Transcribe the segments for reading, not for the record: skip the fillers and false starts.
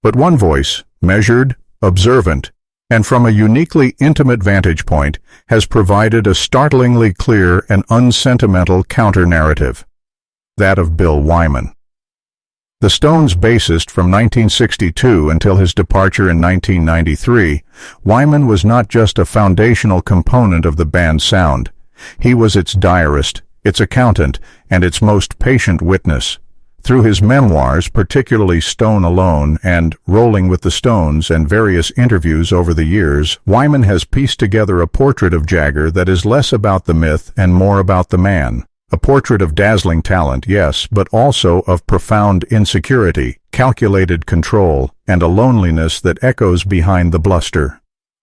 But one voice, measured, observant, and from a uniquely intimate vantage point, has provided a startlingly clear and unsentimental counter-narrative, that of Bill Wyman. The Stones' bassist from 1962 until his departure in 1993, Wyman was not just a foundational component of the band's sound. He was its diarist, its accountant, and its most patient witness. Through his memoirs, particularly Stone Alone and Rolling with the Stones, and various interviews over the years, Wyman has pieced together a portrait of Jagger that is less about the myth and more about the man. A portrait of dazzling talent, yes, but also of profound insecurity, calculated control, and a loneliness that echoes behind the bluster.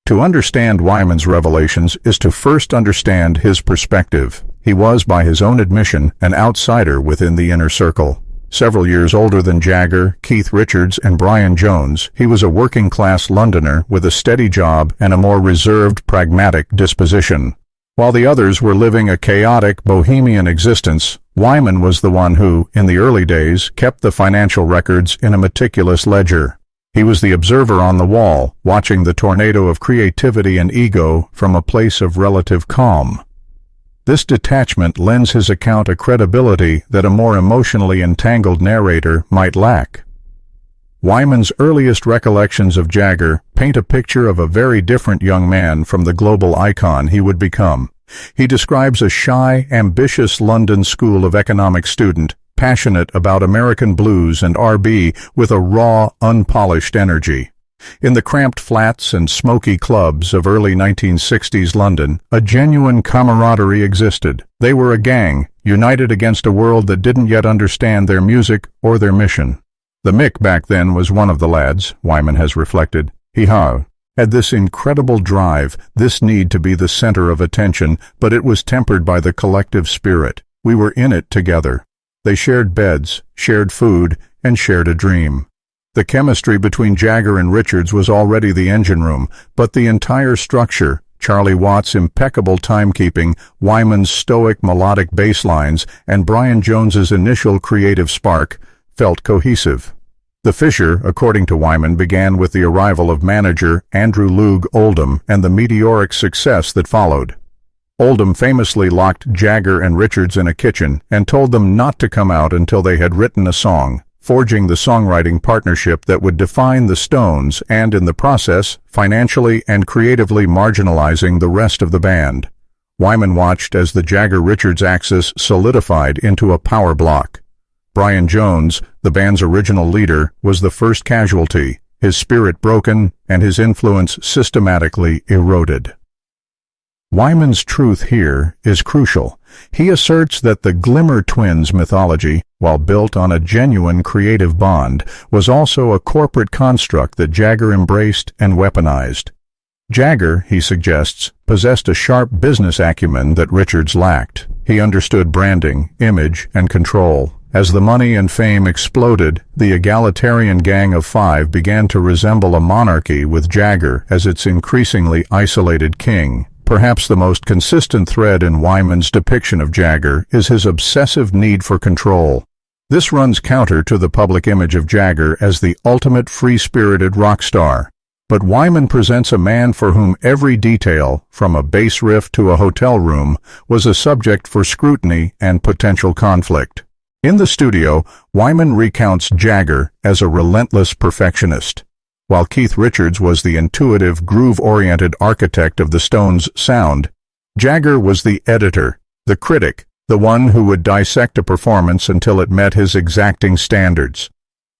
To understand Wyman's revelations is to first understand his perspective. He was, by his own admission, an outsider within the inner circle. Several years older than Jagger, Keith Richards, and Brian Jones, he was a working-class Londoner with a steady job and a more reserved, pragmatic disposition. While the others were living a chaotic, bohemian existence, Wyman was the one who, in the early days, kept the financial records in a meticulous ledger. He was the observer on the wall, watching the tornado of creativity and ego from a place of relative calm. This detachment lends his account a credibility that a more emotionally entangled narrator might lack. Wyman's earliest recollections of Jagger paint a picture of a very different young man from the global icon he would become. He describes a shy, ambitious London School of Economics student, passionate about American blues and R&B with a raw, unpolished energy. In the cramped flats and smoky clubs of early 1960s London, a genuine camaraderie existed. They were a gang, united against a world that didn't yet understand their music or their mission. The Mick back then was one of the lads, Wyman has reflected. He had this incredible drive, this need to be the center of attention, but it was tempered by the collective spirit. We were in it together. They shared beds, shared food, and shared a dream. The chemistry between Jagger and Richards was already the engine room, but the entire structure, Charlie Watts' impeccable timekeeping, Wyman's stoic melodic bass lines, and Brian Jones's initial creative spark, felt cohesive. The fissure, according to Wyman, began with the arrival of manager Andrew Loog Oldham and the meteoric success that followed. Oldham famously locked Jagger and Richards in a kitchen and told them not to come out until they had written a song, forging the songwriting partnership that would define the Stones and, in the process, financially and creatively marginalizing the rest of the band. Wyman watched as the Jagger-Richards axis solidified into a power block. Brian Jones, the band's original leader, was the first casualty, his spirit broken and his influence systematically eroded. Wyman's truth here is crucial. He asserts that the Glimmer Twins mythology, while built on a genuine creative bond, was also a corporate construct that Jagger embraced and weaponized. Jagger, he suggests, possessed a sharp business acumen that Richards lacked. He understood branding, image, and control. As the money and fame exploded, the egalitarian Gang of Five began to resemble a monarchy with Jagger as its increasingly isolated king. Perhaps the most consistent thread in Wyman's depiction of Jagger is his obsessive need for control. This runs counter to the public image of Jagger as the ultimate free-spirited rock star. But Wyman presents a man for whom every detail, from a bass riff to a hotel room, was a subject for scrutiny and potential conflict. In the studio, Wyman recounts Jagger as a relentless perfectionist. While Keith Richards was the intuitive, groove-oriented architect of the Stones' sound, Jagger was the editor, the critic, the one who would dissect a performance until it met his exacting standards.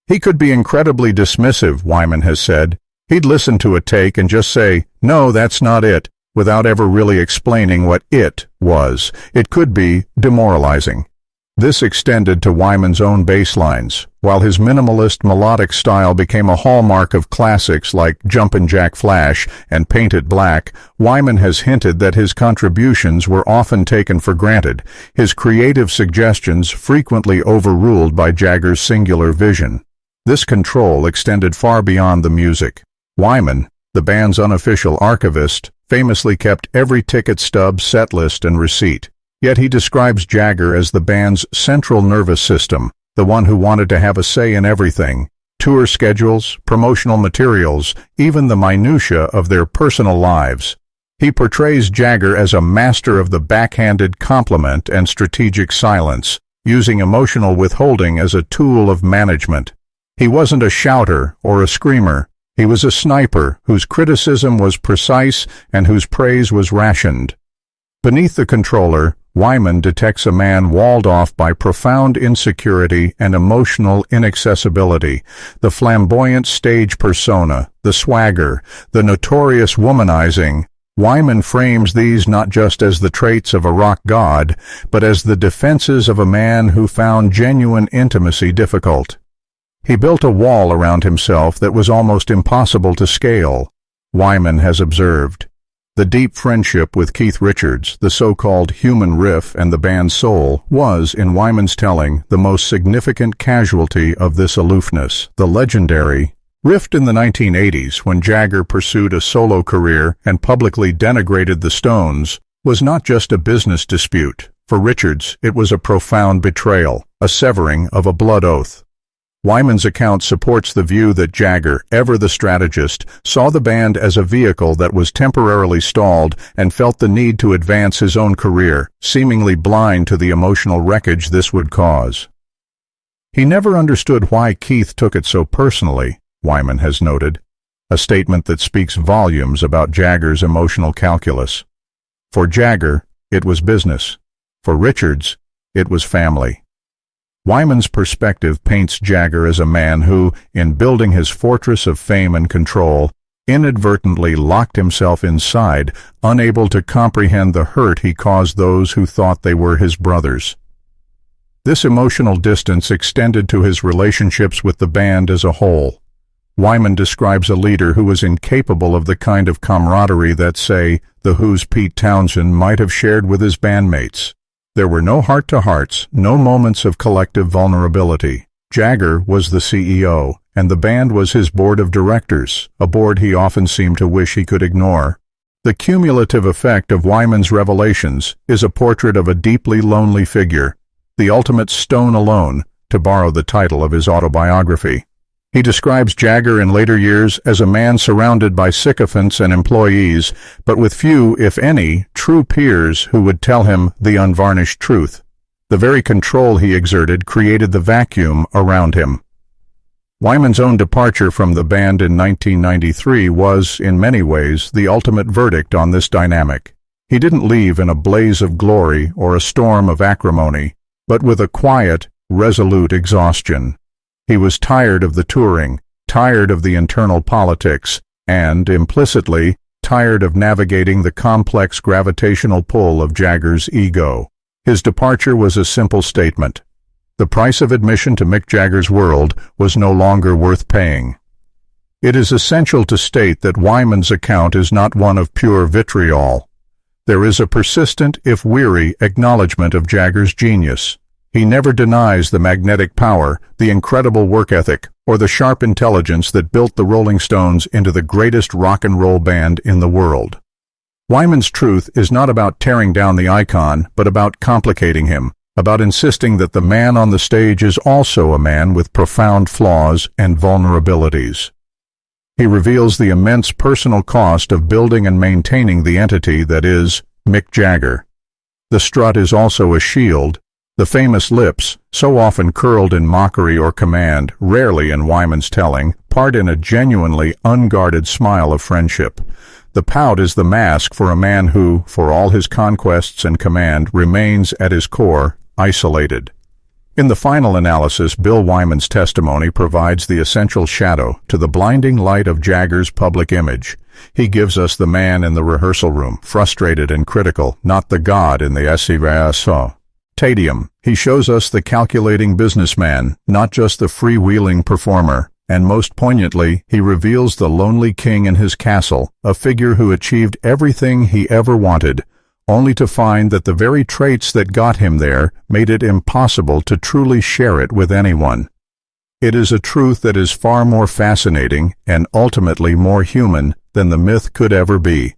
He could be incredibly dismissive, Wyman has said. He'd listen to a take and just say, "No, that's not it," without ever really explaining what it was. It could be demoralizing. This extended to Wyman's own bass lines. While his minimalist melodic style became a hallmark of classics like Jumpin' Jack Flash and Paint It Black, Wyman has hinted that his contributions were often taken for granted, his creative suggestions frequently overruled by Jagger's singular vision. This control extended far beyond the music. Wyman, the band's unofficial archivist, famously kept every ticket stub, setlist, and receipt. Yet he describes Jagger as the band's central nervous system, the one who wanted to have a say in everything. tour schedules, promotional materials, even the minutiae of their personal lives. He portrays Jagger as a master of the backhanded compliment and strategic silence, using emotional withholding as a tool of management. He wasn't a shouter or a screamer. He was a sniper whose criticism was precise and whose praise was rationed. Beneath the controller, Wyman detects a man walled off by profound insecurity and emotional inaccessibility, the flamboyant stage persona, the swagger, the notorious womanizing. Wyman frames these not just as the traits of a rock god, but as the defenses of a man who found genuine intimacy difficult. He built a wall around himself that was almost impossible to scale. Wyman has observed. The deep friendship with Keith Richards, the so-called human riff and the band's soul, was, in Wyman's telling, the most significant casualty of this aloofness. The legendary rift in the 1980s, when Jagger pursued a solo career and publicly denigrated the Stones, was not just a business dispute. For Richards, it was a profound betrayal, a severing of a blood oath. Wyman's account supports the view that Jagger, ever the strategist, saw the band as a vehicle that was temporarily stalled and felt the need to advance his own career, seemingly blind to the emotional wreckage this would cause. He never understood why Keith took it so personally, Wyman has noted, a statement that speaks volumes about Jagger's emotional calculus. For Jagger, it was business. For Richards, it was family. Wyman's perspective paints Jagger as a man who, in building his fortress of fame and control, inadvertently locked himself inside, unable to comprehend the hurt he caused those who thought they were his brothers. This emotional distance extended to his relationships with the band as a whole. Wyman describes a leader who was incapable of the kind of camaraderie that, say, The Who's Pete Townshend might have shared with his bandmates. There were no heart-to-hearts, no moments of collective vulnerability. Jagger was the CEO, and the band was his board of directors, a board he often seemed to wish he could ignore. The cumulative effect of Wyman's revelations is a portrait of a deeply lonely figure, the ultimate stone alone, to borrow the title of his autobiography. He describes Jagger in later years as a man surrounded by sycophants and employees, but with few, if any, true peers who would tell him the unvarnished truth. The very control he exerted created the vacuum around him. Wyman's own departure from the band in 1993 was, in many ways, the ultimate verdict on this dynamic. He didn't leave in a blaze of glory or a storm of acrimony, but with a quiet, resolute exhaustion. He was tired of the touring, tired of the internal politics, and, implicitly, tired of navigating the complex gravitational pull of Jagger's ego. His departure was a simple statement. The price of admission to Mick Jagger's world was no longer worth paying. It is essential to state that Wyman's account is not one of pure vitriol. There is a persistent, if weary, acknowledgement of Jagger's genius. He never denies the magnetic power, the incredible work ethic, or the sharp intelligence that built the Rolling Stones into the greatest rock and roll band in the world. Wyman's truth is not about tearing down the icon, but about complicating him, about insisting that the man on the stage is also a man with profound flaws and vulnerabilities. He reveals the immense personal cost of building and maintaining the entity that is Mick Jagger. The strut is also a shield. The famous lips, so often curled in mockery or command, rarely in Wyman's telling, part in a genuinely unguarded smile of friendship. The pout is the mask for a man who, for all his conquests and command, remains at his core isolated. In the final analysis, Bill Wyman's testimony provides the essential shadow to the blinding light of Jagger's public image. He gives us the man in the rehearsal room, frustrated and critical, not the god in the Stadium. He shows us the calculating businessman, not just the freewheeling performer. And most poignantly, he reveals the lonely king in his castle, a figure who achieved everything he ever wanted, only to find that the very traits that got him there made it impossible to truly share it with anyone. It is a truth that is far more fascinating and ultimately more human than the myth could ever be.